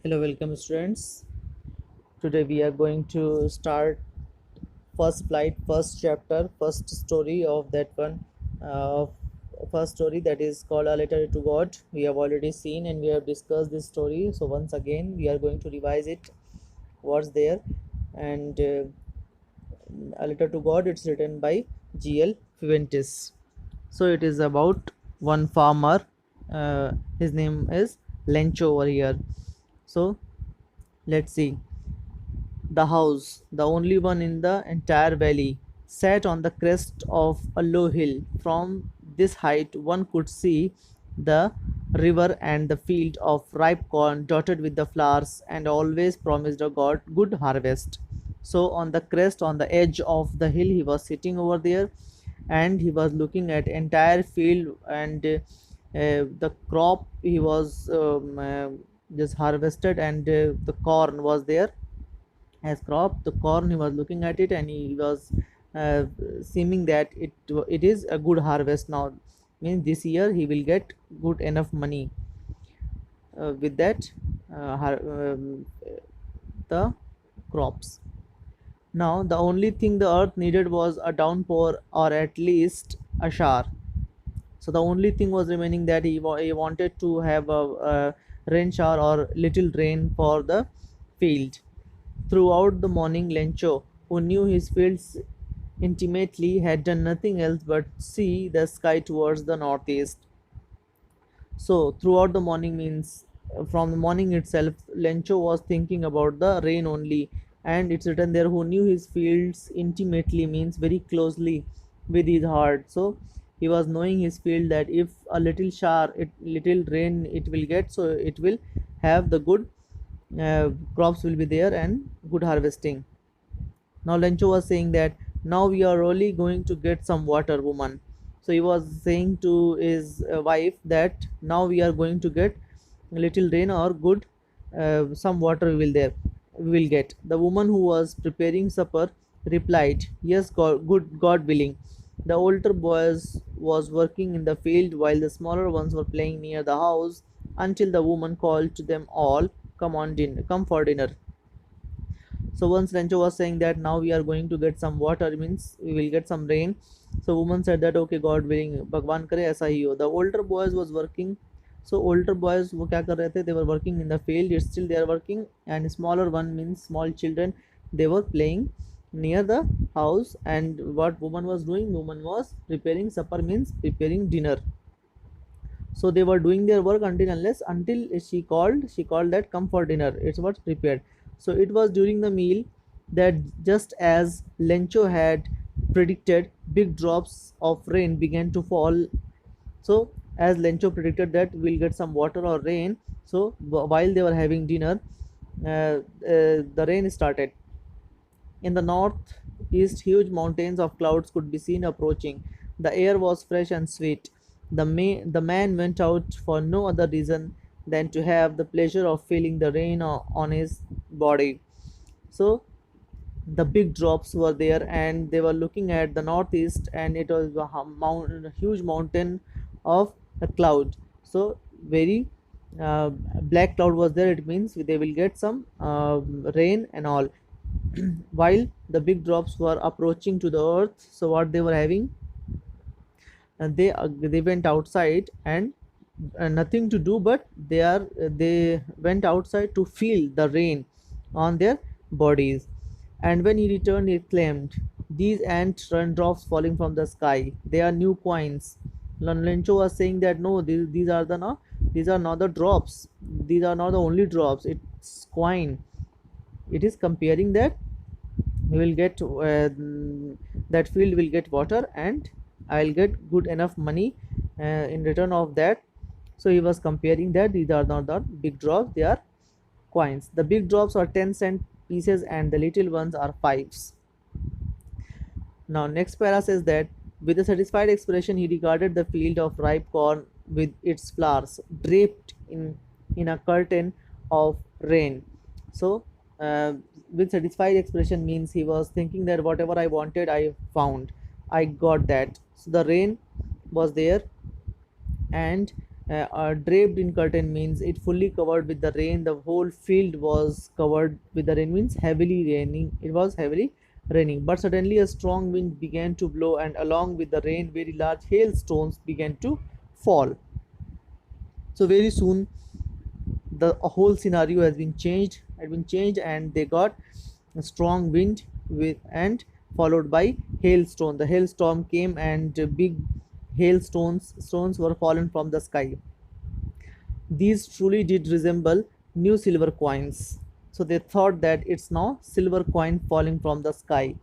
Hello, welcome students. Today we are going to start first flight, first chapter, first story of that one. Uh, First story that is called A Letter to God. We have already seen and we have discussed this story. So once again we are going to revise it. What's there? And A Letter to God. It's written by G.L. Fuentes. So it is about one farmer. His name is Lencho over here. So let's see. The house, the only one in the entire valley, sat on the crest of a low hill. From this height, one could see the river and the field of ripe corn dotted with the flowers and always promised a good harvest. So, on the crest, on the edge of the hill, he was sitting over there and he was looking at entire field and the crop he was just harvested and the corn was there has cropped the corn. He was looking at it and he was uh, seeming that it is a good harvest now, means this year he will get good enough money with that the crops. Now the only thing the earth needed was a downpour or at least a shower. So the only thing was remaining that he wanted to have a rain shower or little rain for the field. Throughout the morning, Lencho, who knew his fields intimately, had done nothing else but see the sky towards the northeast. So, throughout the morning means from the morning itself, Lencho was thinking about the rain only, and it's written there who knew his fields intimately means very closely with his heart. So, he was knowing his field that if a little shower, little rain it will get, so it will have the good crops will be there and good harvesting. Now Lencho was saying that now we are really going to get some water, woman. So he was saying to his wife that now we are going to get little rain or good some water will there we will get. The woman who was preparing supper replied, "Yes, God, good God willing." The older boys was working in the field while the smaller ones were playing near the house until the woman called to them all, "Come on, dinner, come for dinner." So once Rancho was saying that now we are going to get some water, means we will get some rain. So woman said that okay, God willing, Bhagwan करे ऐसा ही हो. The older boys was working. So older boys वो क्या कर रहे थे? They were working in the field. It's still they are working, and smaller one means small children. They were playing near the house. And what woman was doing? Woman was preparing supper, means preparing dinner. So they were doing their work until she called that come for dinner. It's what's prepared. So it was during the meal that just as Lencho had predicted, big drops of rain began to fall. So as Lencho predicted that we'll get some water or rain, so while they were having dinner, the rain started. In the northeast, huge mountains of clouds could be seen approaching. The air was fresh and sweet. The man went out for no other reason than to have the pleasure of feeling the rain on his body. So the big drops were there, and they were looking at the northeast, and it was a huge mountain of a cloud. So very black cloud was there. It means they will get some rain and all. While the big drops were approaching to the earth, so what they were having, they went outside and nothing to do, but they went outside to feel the rain on their bodies. And when he returned, he claimed, "These ant raindrops falling from the sky, they are new coins." Lencho was saying that no, these are the no, these are not the drops, these are not the only drops, it's coin. It is comparing that we will get that field will get water and I'll get good enough money in return of that. So he was comparing that these are not the big drops, they are coins. The big drops are 10-cent pieces and the little ones are fives. Now next para says that with a satisfied expression he regarded the field of ripe corn with its flowers draped in a curtain of rain. So with satisfied expression means he was thinking that whatever I wanted I found, I got that. So the rain was there, and Draped in curtain means it fully covered with the rain. The whole field was covered with the rain means heavily raining. It was heavily raining. But suddenly a strong wind began to blow, and along with the rain, very large hailstones began to fall. So very soon the whole scenario had been changed, and they got a strong wind with and followed by hailstone. The hailstorm came, and big hailstones were fallen from the sky. These truly did resemble new silver coins. So they thought that it's now silver coin falling from the sky.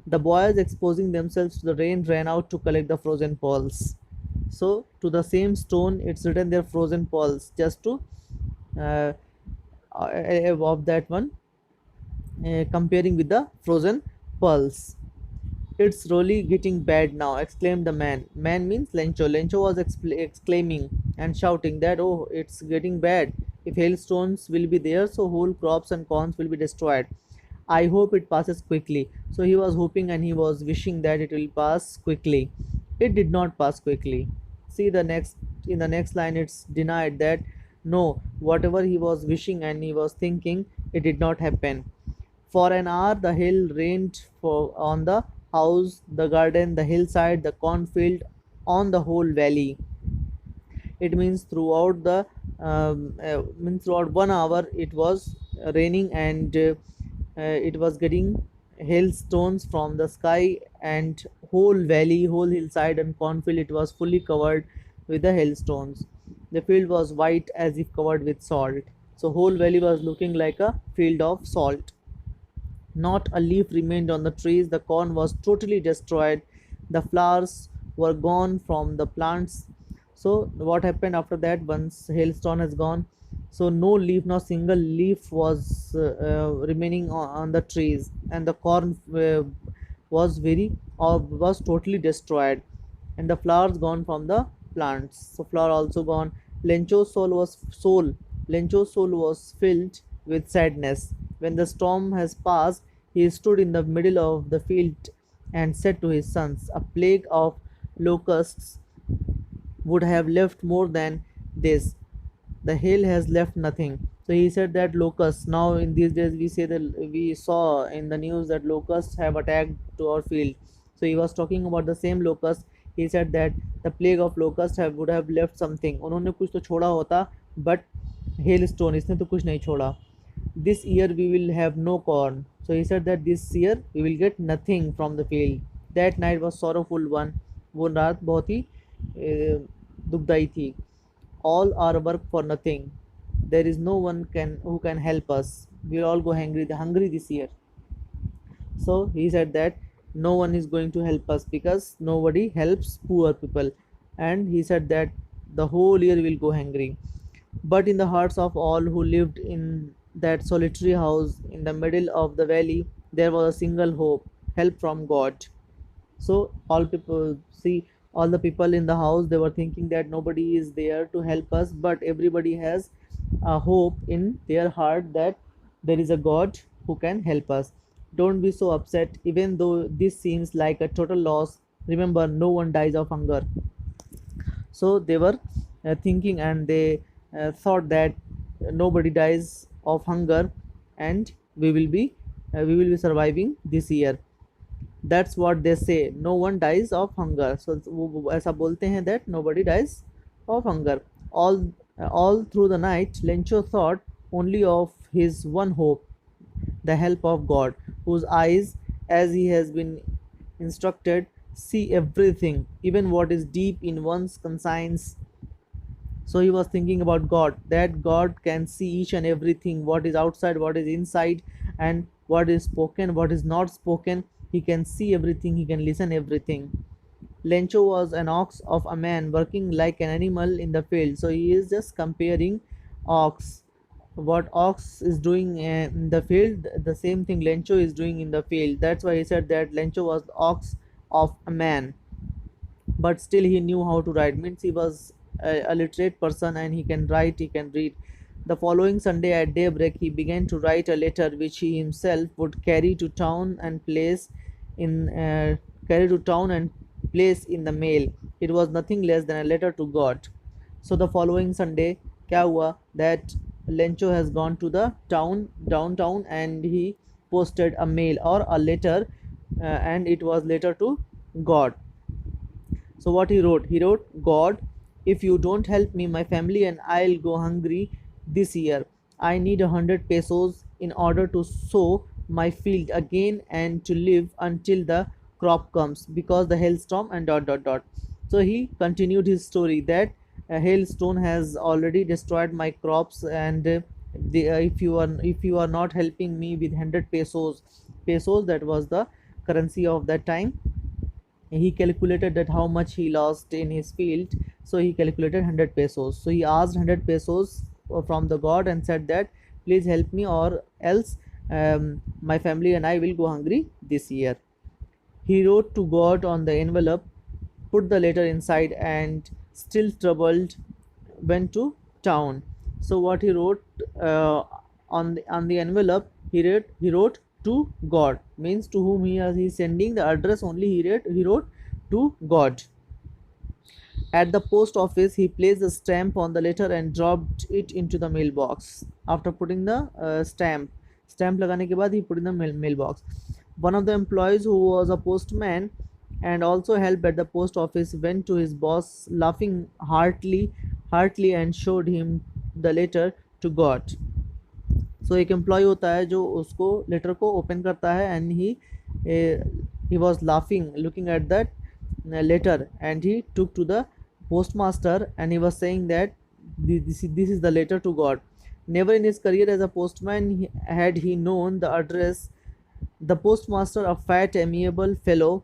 The boys, exposing themselves to the rain, ran out to collect the frozen pearls. So to the same stone, it's written there frozen pearls, just to uh, of that one, comparing with the frozen pearls. It's really getting bad now, exclaimed the man. Man means Lencho. Lencho was exclaiming and shouting that, oh, it's getting bad. If hailstones will be there, so whole crops and corns will be destroyed. I hope it passes quickly. So he was hoping and he was wishing that it will pass quickly. It did not pass quickly. See the next in the next line, it's denied that no, whatever he was wishing and he was thinking, it did not happen. For an hour, the hail rained on the house, the garden, the hillside, the cornfield, on the whole valley. It means throughout 1 hour it was raining, and it was getting hailstones from the sky, and whole valley, whole hillside and cornfield, it was fully covered with the hailstones. The field was white as if covered with salt. So whole valley was looking like a field of salt. Not a leaf remained on the trees. The corn was totally destroyed. The flowers were gone from the plants. So, what happened after that once hailstone has gone? So, no leaf, not single leaf was remaining on the trees, and the corn was totally destroyed, and the flowers gone from the plants. So, flower also gone. Lencho's soul was filled with sadness. When the storm has passed, he stood in the middle of the field and said to his sons, a plague of locusts would have left more than this. The hail has left nothing. So he said that locusts, now in these days we say that we saw in the news that locusts have attacked to our field. So he was talking about the same locust. He said that the plague of locusts would have left something. उन्होंने कुछ तो छोड़ा होता, but hailstone इसने तो कुछ नहीं छोड़ा. This year we will have no corn. So he said that this year we will get nothing from the field. That night was sorrowful one. वो रात बहुत ही दुखदाई थी. All our work for nothing. There is no one who can help us. We'll all go hungry this year. So he said that no one is going to help us because nobody helps poor people. And he said that the whole year will go hungry. But in the hearts of all who lived in that solitary house in the middle of the valley, there was a single hope, help from God. So all the people in the house, they were thinking that nobody is there to help us, but everybody has a hope in their heart that there is a God who can help us. Don't be so upset, even though this seems like a total loss. Remember, no one dies of hunger. So they were thinking, and they thought that nobody dies of hunger, and we will be surviving this year. That's what they say, no one dies of hunger. So वो ऐसा बोलते हैं that nobody dies of hunger. All through the night, Lencho thought only of his one hope, the help of God, whose eyes, as he has been instructed, see everything, even what is deep in one's conscience. So he was thinking about God, that God can see each and everything, what is outside, what is inside, and what is spoken, what is not spoken. He can see everything, he can listen everything. Lencho was an ox of a man working like an animal in the field. So he is just comparing ox, what ox is doing in the field, the same thing Lencho is doing in the field. That's why he said that Lencho was the ox of a man, but still he knew how to write. Means he was a literate person, and he can write, he can read. The following Sunday at daybreak, he began to write a letter which he himself would carry to town and place in the mail. It was nothing less than a letter to God. So the following Sunday क्या हुआ that Lencho has gone to the downtown and he posted a mail or a letter, and it was letter to God. So what he wrote? He wrote, God, if you don't help me, my family and I'll go hungry this year. I need 100 pesos in order to sow my field again and to live until the crop comes because the hailstorm and dot dot dot. So he continued his story that a hailstone has already destroyed my crops, and if you are not helping me with 100 pesos, that was the currency of that time. He calculated that how much he lost in his field, so he calculated 100 pesos. So he asked 100 pesos from the god and said that please help me or else my family and I will go hungry this year. He wrote to God on the envelope, put the letter inside, and still troubled went to town. So what he wrote on the envelope, he wrote to God, means to whom he is sending the address only. He wrote to God. At the post office, he placed a stamp on the letter and dropped it into the mailbox. After putting the stamp लगाने के बाद he put in the mailbox. One of the employees who was a postman and also helped at the post office went to his boss laughing heartily and showed him the letter to God. So एक employ होता है जो उसको letter को open करता है and he was laughing looking at that letter, and he took to the postmaster and he was saying that this is the letter to God. Never in his career as a postman had he known the address. The postmaster, a fat amiable fellow,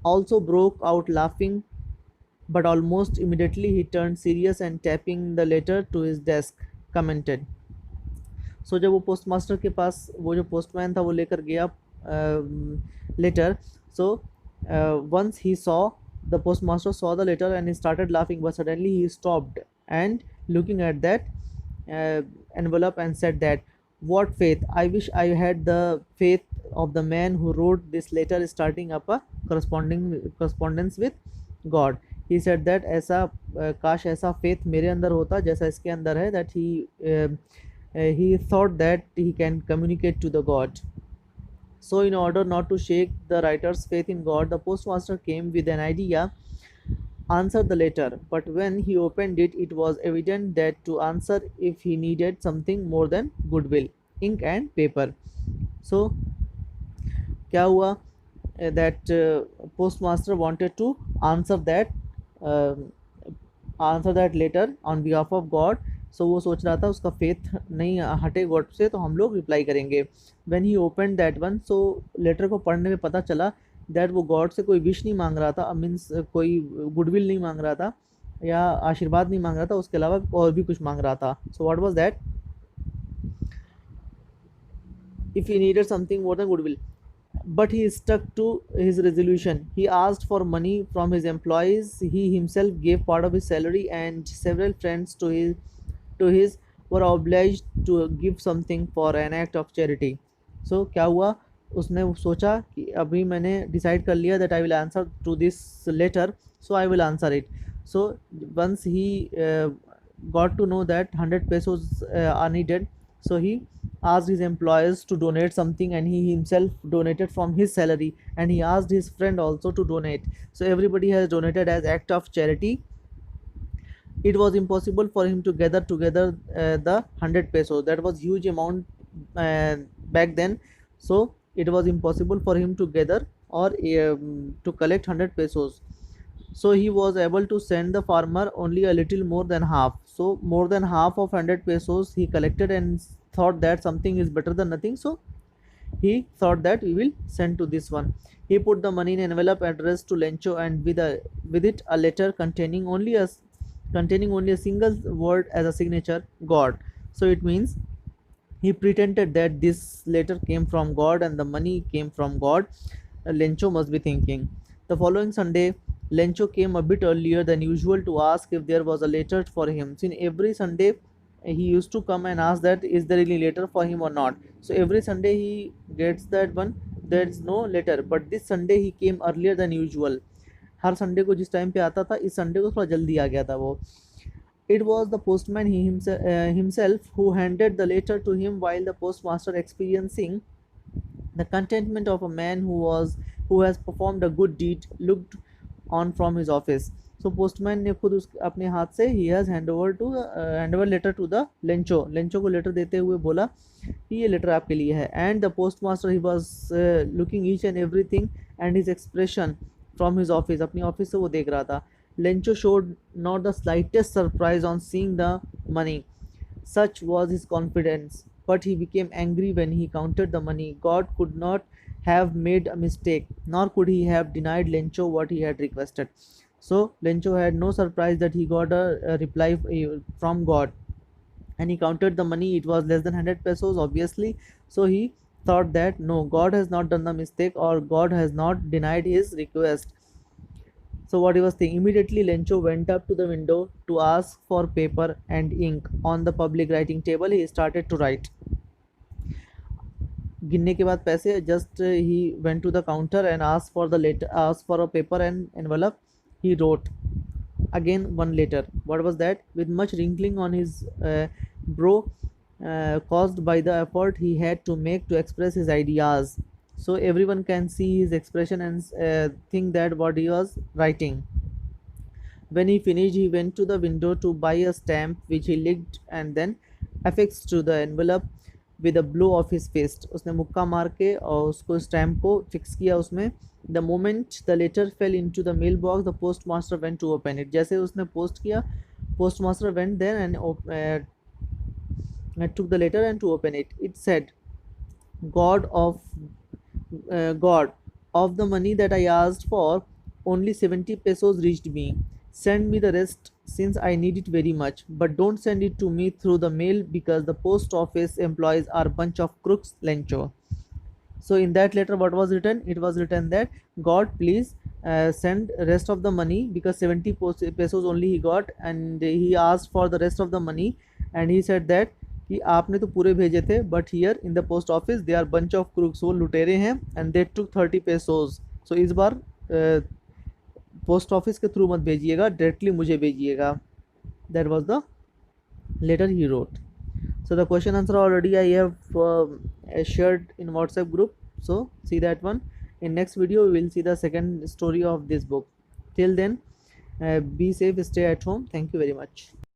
also broke out laughing, but almost immediately he turned serious and tapping the letter to his desk commented. सो जब वो postmaster के पास वो जो postman था वो लेकर गया letter. So once he saw the postmaster saw the letter and he started laughing, but suddenly he stopped and looking at that envelope and said that what faith, I wish I had the faith of the man who wrote this letter, starting up a correspondence with God. He said that ऐसा काश ऐसा faith मेरे अंदर होता जैसा इसके अंदर है, that he thought that he can communicate to the God. So in order not to shake the writer's faith in God, the postmaster came with an idea, answer the letter. But when he opened it, it was evident that to answer if he needed something more than goodwill, ink and paper. So क्या हुआ that postmaster wanted to answer that letter on behalf of God. सो वो सोच रहा था उसका faith नहीं हटे God से, तो हम लोग रिप्लाई करेंगे. When he open that one, so letter को पढ़ने में पता चला दैट वो गॉड से कोई विश नहीं मांग रहा था, मीन्स कोई गुडविल नहीं मांग रहा था या आशीर्वाद नहीं मांग रहा था, उसके अलावा और भी कुछ मांग रहा था. So what was that? If he needed something more than goodwill, but he stuck to his resolution. He asked for money from his employees. He himself gave part of his salary, and several friends to his were obliged to give something for an act of charity. So क्या हुआ, उसने सोचा कि अभी मैंने decide कर लिया that I will answer to this letter, so I will answer it. So once he got to know that 100 pesos are needed, so he asked his employees to donate something, and he himself donated from his salary, and he asked his friend also to donate. So everybody has donated as act of charity. It was impossible for him to gather together the 100 pesos. That was huge amount back then. So it was impossible for him to gather or to collect 100 pesos. So he was able to send the farmer only a little more than half. So more than half of 100 pesos he collected and thought that something is better than nothing. So he thought that we will send to this one. He put the money in an envelope addressed to Lencho, and with it a letter containing only a single word as a signature, God. So it means he pretended that this letter came from God and the money came from God. Lencho must be thinking. The following Sunday, Lencho came a bit earlier than usual to ask if there was a letter for him. Since every Sunday he used to come and ask that is there any letter for him or not. So every Sunday he gets that one, there is no letter, but this Sunday he came earlier than usual. Her Sunday को जिस time पे आता था, इस Sunday को थोड़ा जल्दी आ गया था वो. It was the postman himself who handed the letter to him, while the postmaster, experiencing the contentment of a man who has performed a good deed, looked on from his office. So postman ने खुद उस अपने हाथ से he has hand over letter to the Lencho को letter देते हुए बोला कि ये लेटर आपके लिए है. And the postmaster, he was looking each and everything and his expression from his office, अपनी ऑफिस से वो देख रहा था. Lencho showed not the slightest surprise on seeing the money. Such was his confidence. But he became angry when he counted the money. God could not have made a mistake, nor could he have denied Lencho what he had requested. So Lencho had no surprise that he got a reply from God, and he counted the money. It was less than 100 pesos, obviously. So he thought that no, God has not done the mistake, or God has not denied his request. So what he was thinking, immediately Lencho went up to the window to ask for paper and ink. On the public writing table, he started to write. गिनने के बाद पैसे, just he went to the counter and asked for a paper and envelope. He wrote again one letter. What was that? With much wrinkling on his brow, caused by the effort he had to make to express his ideas. So everyone can see his expression and think that what he was writing. When he finished, he went to the window to buy a stamp, which he licked and then affixed to the envelope with a blow of his fist. उसने मुक्का मार के और उसको stamp को fix किया उसमें. The moment the letter fell into the mailbox, the postmaster went to open it. जैसे उसने पोस्ट किया, postmaster went there and took the letter and to open it. It said, God of the money that I asked for, only 70 pesos reached me. Send me the rest, since I need it very much. But don't send it to me through the mail, because the post office employees are a bunch of crooks, Lencho. So in that letter, what was written? It was written that, God, please send rest of the money, because 70 pesos only he got, and he asked for the rest of the money, and he said that कि आपने तो पूरे भेजे थे, but here in the post office they are bunch of crooks, वो लुटेरे हैं, and they took 30 pesos. सो इस बार पोस्ट ऑफिस के थ्रू मत भेजिएगा, डायरेक्टली मुझे भेजिएगा. That was the letter he wrote. So the question answer already I have shared in WhatsApp group, so see that one. In next video we will see the second story of this book. Till then, be safe, stay at home. Thank you very much.